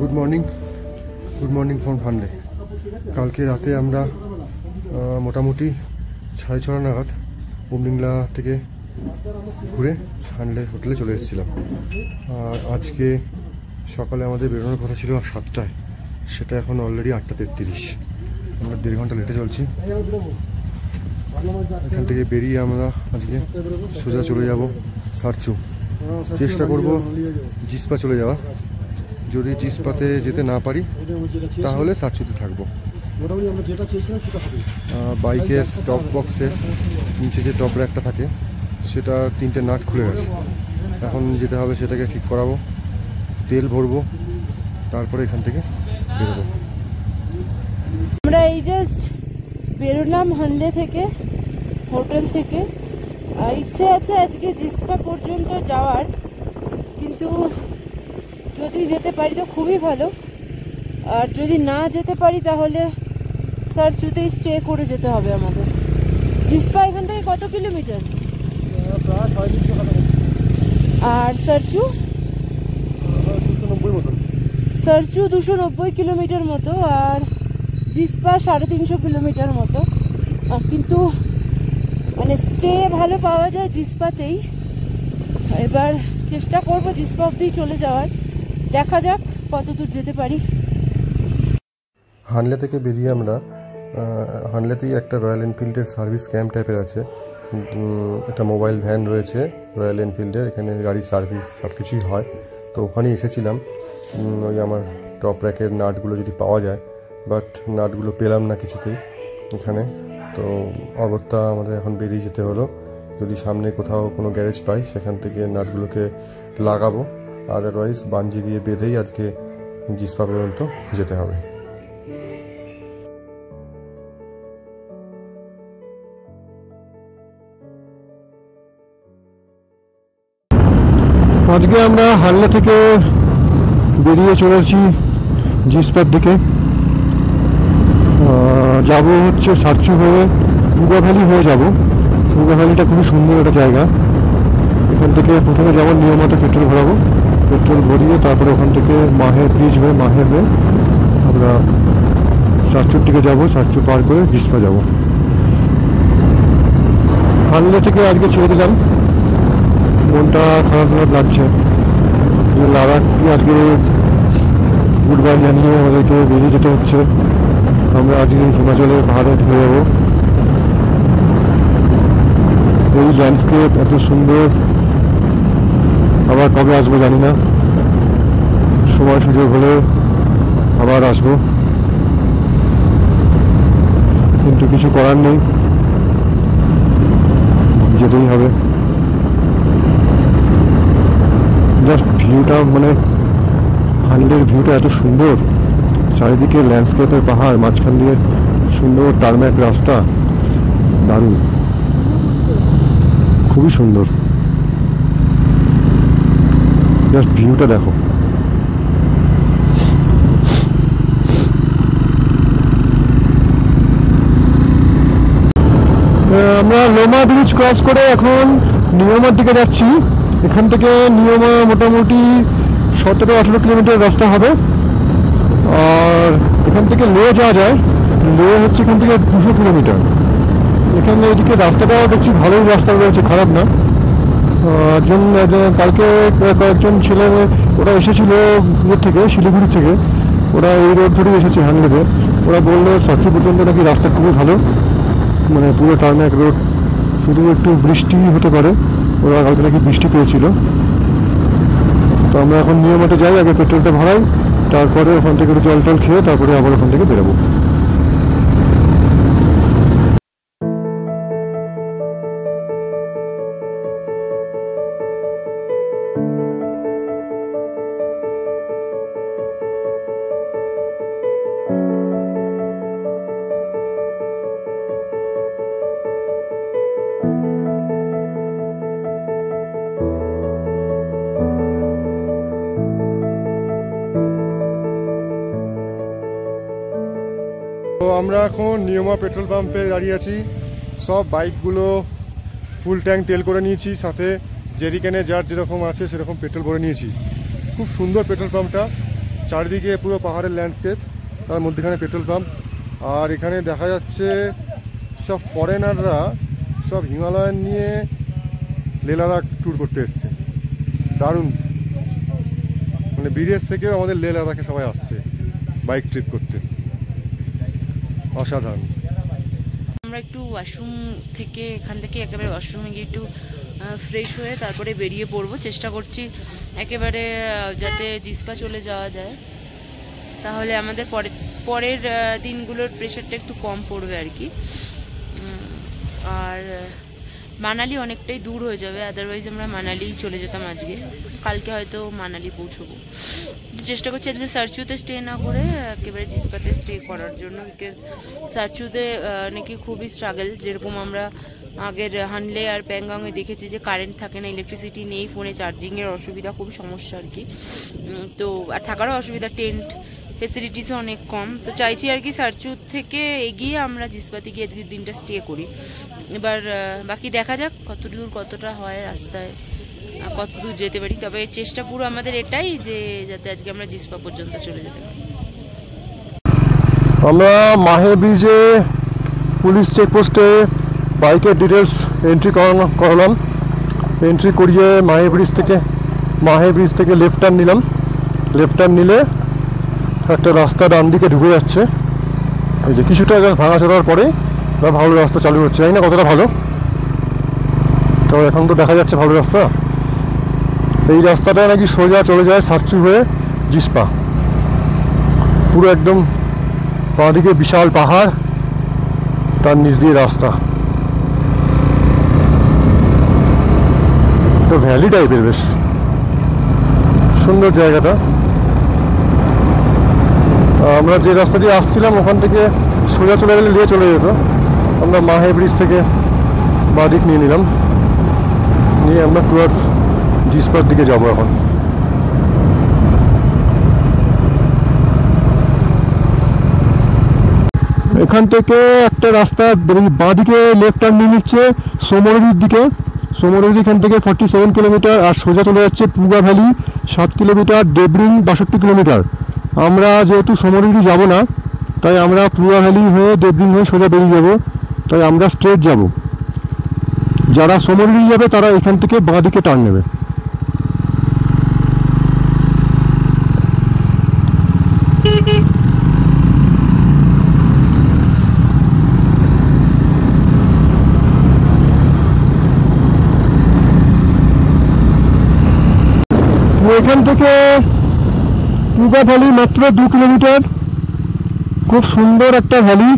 Good morning from হানলে। কালকে রাতে আমরা মোটামুটি 6:30 নাগাদ বুমডিংলা থেকে ঘুরে হানলে হোটেলে চলে এসেছিলাম। আর আজকে সকালে আমাদের বেরোনোর কথা ছিল 7টায়, সেটা এখন অলরেডি 8:33। আমরা 1.5 ঘন্টা লেটে চলছি। এখান থেকে বেরিয়ে আমরা আজকে সোজা চলে যাব সারচু। চেষ্টা করব জিসপা চলে যাওয়া। যদি জিসপাতে যেতে না পারি তাহলে সারচুতে থাকবো। বাইকের টপ বক্সের নিচে যে টপ র্যাকটা থাকে সেটা 3টে নাট খুলে গেছে। এখন যেতে হবে সেটাকে ঠিক করাবো, তেল ভরবো, তারপরে এখান থেকে বেরোবো। আমরা এই জাস্ট বেরোলাম হানলে থেকে, হোটেল থেকে। ইচ্ছে আছে আজকে জিসপা পর্যন্ত যাওয়ার, কিন্তু যদি যেতে পারি তো খুবই ভালো। আর যদি না যেতে পারি তাহলে সারচুতেই স্টে করে যেতে হবে আমাদের। জিসপা এখান থেকে কত কিলোমিটার? আর সারচু 290 কিলোমিটার মতো, আর জিসপা 350 কিলোমিটার মতো। কিন্তু মানে স্টে ভালো পাওয়া যায় জিসপাতেই। এবার চেষ্টা করব জিসপা অবধি চলে যাওয়ার, দেখা যাক কত দূর যেতে পারি। হানলে থেকে বেরিয়ে আমরা হানলেতেই একটা রয়্যাল এনফিল্ডের সার্ভিস ক্যাম্প টাইপের আছে। একটা মোবাইল ভ্যান রয়েছে রয়্যাল এনফিল্ডের, এখানে গাড়ির সার্ভিস সব কিছুই হয়। তো ওখানেই এসেছিলাম। ওই আমার টপ র্যাকের নাটগুলো যদি পাওয়া যায়, বাট নাটগুলো পেলাম না কিছুতেই এখানে। তো অগত্যা আমাদের এখন বেরিয়ে যেতে হলো। যদি সামনে কোথাও কোনো গ্যারেজ পাই সেখান থেকে নাটগুলোকে লাগাবো, আদারওয়াইজ বাঞ্জি দিয়ে বেঁধেই আজকে জিসপা পর্যন্ত যেতে হবে। আজকে আমরা হানলে থেকে বেরিয়ে চলেছি জিসপার দিকে। যাব হচ্ছে সারচু হয়ে পুগা ভ্যালি হয়ে যাব। পুগা ভ্যালিটা খুবই সুন্দর একটা জায়গা। এখান থেকে প্রথমে যাব নিয়মতে পেট্রোল ভরাবো, পেট্রোল ভরিয়ে তারপরে ওখান থেকে মাহের ব্রিজ হয়ে আমরা সারচুর দিকে যাব। সারচু পার করে জিসপা যাব। হানলে থেকে আজকে ছেড়ে দিলাম, মনটা খারাপ লাগছে যে লাদাখকে আজকে গুড বাই জানিয়ে আমাদেরকে বেরিয়ে যেতে হচ্ছে। আমরা আজকে হিমাচলের পাহাড়ে ঢুকে যাবো। এই ল্যান্ডস্কেপ এত সুন্দর, আবার কবে আসবো জানি না। সময় সুযোগ হলে আবার আসবো, কিন্তু কিছু করার নেই, যেতেই হবে। জাস্ট ভিউটা, মানে হানলের ভিউটা এত সুন্দর, চারিদিকে ল্যান্ডস্কেপের পাহাড়, মাঝখান দিয়ে সুন্দর টারম্যাক রাস্তা, দারুণ, খুবই সুন্দর। জাস্ট ভিউটা দেখো। আমরা লোমা ব্রিজ ক্রস করে এখন নিয়মার দিকে যাচ্ছি। এখান থেকে নিয়মা মোটামুটি 17-18 কিলোমিটার রাস্তা হবে। আর এখান থেকে লে যাওয়া যায়। লে হচ্ছে এখান থেকে 200 কিলোমিটার। এখানে এদিকে রাস্তাটাও দেখছি ভালোই রাস্তা রয়েছে, খারাপ না। কালকে কয়েকজন ছেলে ওরা এসেছিল ইয়ে থেকে, শিলিগুড়ি থেকে। ওরা এই রোড ধরেই এসেছে হানলেতে। ওরা বললো সারচু পর্যন্ত নাকি রাস্তা খুবই ভালো, মানে পুরো টার্ম্যাক রোড, শুধু একটু বৃষ্টি হতে পারে। ওরা কালকে নাকি বৃষ্টি পেয়েছিল। তো আমরা এখন নিয়মতে যাই, আগে পেট্রোলটা ভরাই, তারপরে ওখান থেকে জল টল খেয়ে তারপরে আবার ওখান থেকে বেরোবো। তো আমরা এখন নিয়মা পেট্রোল পাম্পে দাঁড়িয়ে আছি। সব বাইকগুলো ফুল ট্যাঙ্ক তেল করে নিয়েছি, সাথে জেরিকেনে যার যেরকম আছে সেরকম পেট্রোল ভরে নিয়েছি। খুব সুন্দর পেট্রোল পাম্পটা, চারিদিকে পুরো পাহাড়ের ল্যান্ডস্কেপ, তার মধ্যেখানে পেট্রোল পাম্প। আর এখানে দেখা যাচ্ছে সব ফরেনাররা সব হিমালয়ান নিয়ে লে লাদাখ ট্যুর করতে এসছে। দারুণ, মানে বিদেশ থেকেও আমাদের লে লাদাখে সবাই আসছে বাইক ট্রিপ করতে, অসাধারণ। আমরা একটু ওয়াশরুম থেকে এখান থেকে একেবারে ওয়াশরুমে গিয়ে একটু ফ্রেশ হয়ে তারপরে বেরিয়ে পড়বো। চেষ্টা করছি একেবারে যাতে জিসপা চলে যাওয়া যায়, তাহলে আমাদের পরের দিনগুলোর প্রেশারটা একটু কম পড়বে আর কি। আর মানালি অনেকটাই দূর হয়ে যাবে, আদারওয়াইজ আমরা মানালি চলে যেতাম আজকে, কালকে হয়তো মানালি পৌঁছবো। চেষ্টা করছি আজকে সারচুতে স্টে না করে একেবারে জিসপাতে স্টে করার জন্য, বিকজ সারচুতে নাকি খুবই স্ট্রাগল। যেরকম আমরা আগের হানলে আর প্যাংগংয়ে দেখেছি যে কারেন্ট থাকে না, ইলেকট্রিসিটি নেই, ফোনে চার্জিংয়ের অসুবিধা, খুবই সমস্যা আর কি। তো আর থাকারও অসুবিধা, টেন্ট ফেসিলিটিসও অনেক কম। তো চাইছি আর কি সারচুত থেকে এগিয়ে আমরা জিসপাতে গিয়ে আজকের দিনটা স্টে করি। এবার বাকি দেখা যাক কতদূর কতটা হয়, রাস্তায় কতদূর যেতে পারি। তবে চেষ্টা পুরো আমাদের এটাই যে যাতে আজকে আমরা জিসপা পর্যন্ত চলে যেতে পারি। আমরা মাহে ব্রিজে পুলিশ চেকপোস্টে বাইকের ডিটেলস এন্ট্রি করালাম। এন্ট্রি করিয়ে মাহে ব্রিজ থেকে লেফট টার্ন নিলাম। লেফট টার্ন নিলে একটা রাস্তা ডান দিকে ঢুকে যাচ্ছে, এই যে কিছুটা ভাঙা চড়ার পরে ভালো রাস্তা চালু হচ্ছে। জানি না কতটা ভালো, তো এখন তো দেখা যাচ্ছে ভালো রাস্তা। এই রাস্তাটা নাকি সোজা চলে যায় সারচু হয়ে জিসপা, পুরো একদম বাঁদিকে বিশাল পাহাড়, তার নিচ দিয়ে রাস্তা, তো ভ্যালি টাইপের, বেশ সুন্দর জায়গাটা। আমরা যে রাস্তা দিয়ে আসছিলাম ওখান থেকে সোজা চলে গেলে নিয়ে চলে যেত। আমরা মাহে ব্রিজ থেকে বাঁদিক নিয়ে নিলাম, নিয়ে আমরা টুয়ার্ডস জিসপার দিকে যাবো এখন। এখান থেকে একটা রাস্তা বাঁদিকে লেফট টার্ন নিয়ে নিচ্ছে সোমরুরির দিকে। সোমরুরি এখান থেকে 47 কিলোমিটার, আর সোজা চলে যাচ্ছে পুগা ভ্যালি 7 কিলোমিটার, ডেব্রিং 62 কিলোমিটার। আমরা যেহেতু সোমরুরি যাব না, তাই আমরা পুগা ভ্যালি হয়ে ডেব্রিং হয়ে সোজা বেরিয়ে যাবো, তাই আমরা স্ট্রেট যাব। যারা সোমরুরি যাবে তারা এখান থেকে বাঁদিকে টার্ন নেবে। এখান থেকে পুগা ভ্যালি মাত্র 2 কিলোমিটার, খুব সুন্দর একটা ভ্যালি।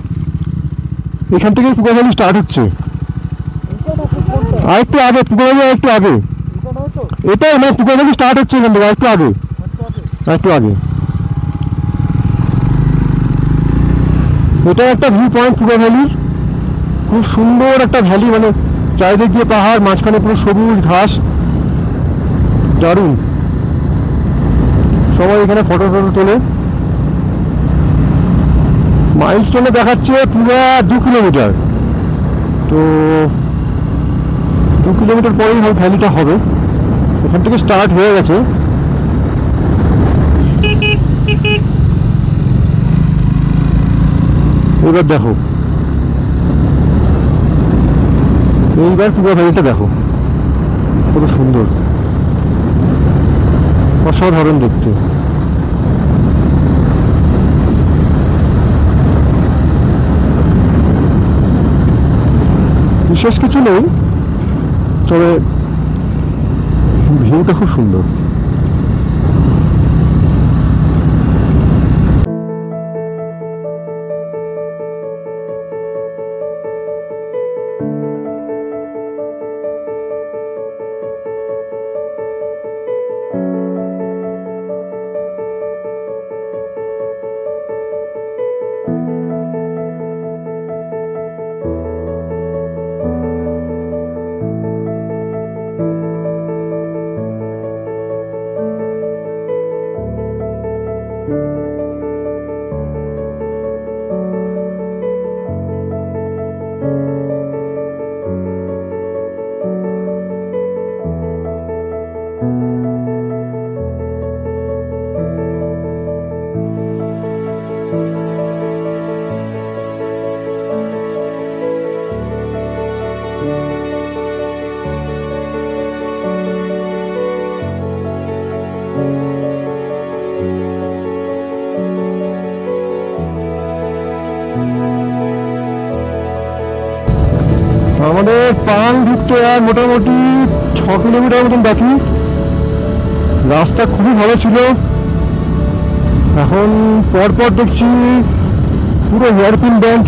এখান থেকে পুগা ভ্যালি স্টার্ট হচ্ছে, আর একটু আগে পুগা ভ্যালি, আর একটু আগে এটা মানে পুগা ভ্যালি স্টার্ট হচ্ছে এখান থেকে, আর একটু আগে, এটা একটা ভিউ পয়েন্ট পুগা ভ্যালির। খুব সুন্দর একটা ভ্যালি, মানে চারিদিক দিয়ে পাহাড়, মাঝখানে পুরো সবুজ ঘাস, দারুণ। সবাই এখানে ফটো তোলে। মাইলস্টোনে দেখাচ্ছে পুরো 2 কিলোমিটার, তো 2 কিলোমিটার পরেই ভ্যালিটা হবে। এখান থেকে স্টার্ট হয়ে গেছে। এবার দেখো, এইবার পুরো ভ্যালিটা দেখো, কত সুন্দর, অসাধারণ দেখতে। বিশেষ কিছু নেই, তবে ভিউটা খুব সুন্দর। আর মোটামুটি 6 কিলোমিটার মতন বাকি। রাস্তা খুবই ভালো ছিল। এখন পরপর দেখছি পুরো হেয়ারপিন ব্যান্ড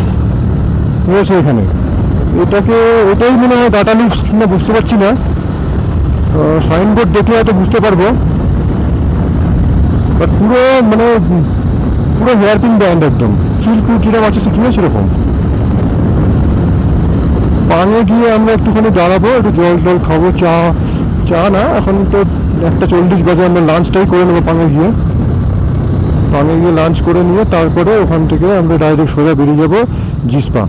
রয়েছে এখানে। এটাই মনে হয় ডাটা লুপস কিনা বুঝতে পারছি না, সাইনবোর্ড দেখলে হয়তো বুঝতে পারবো। বাট পুরো হেয়ারপিন ব্যান্ড একদম সিল্ক রুট যেরকম আছে সিকিমে সেরকম। পানে গিয়ে আমরা একটুখানি দাঁড়াবো, একটু জল খাবো। চা না, এখন তো 1:40 বাজে, আমরা লাঞ্চটাই করে নেবো পানে গিয়ে লাঞ্চ করে নিয়ে তারপরে ওখান থেকে আমরা ডাইরেক্ট সোজা বেরিয়ে যাবো জিসপা।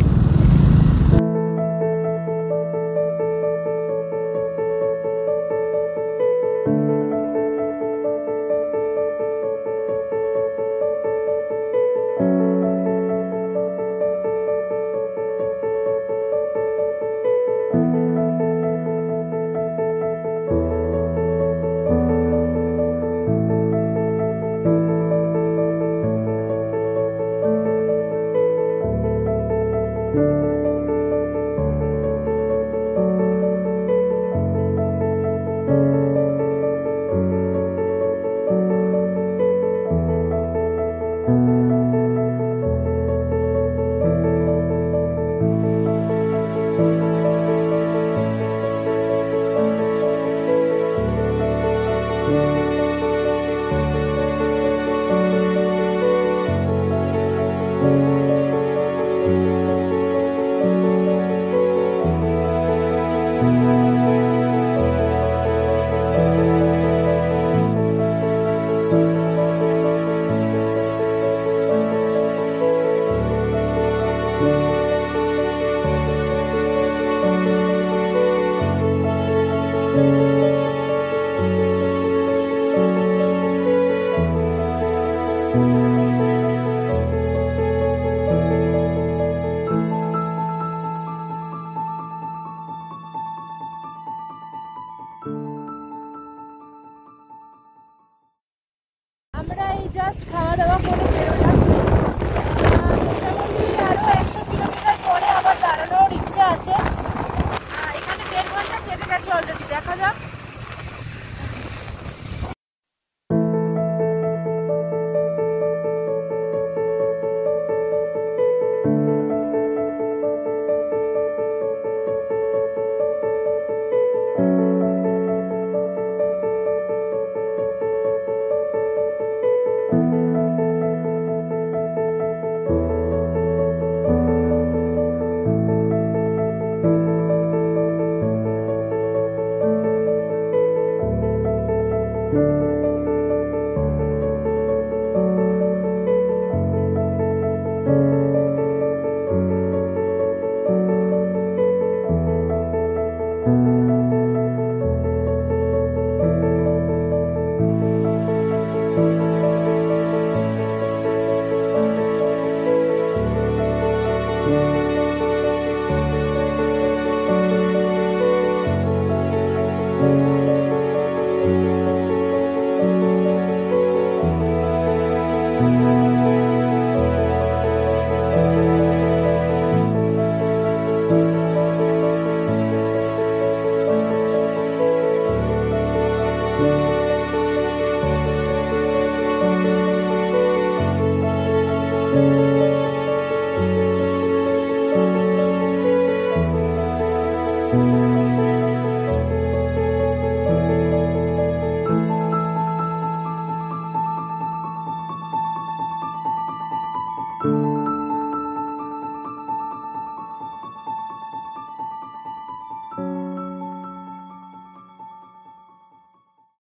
আমরা এই জাস্ট খাওয়া দাওয়া করে বেরোলাম।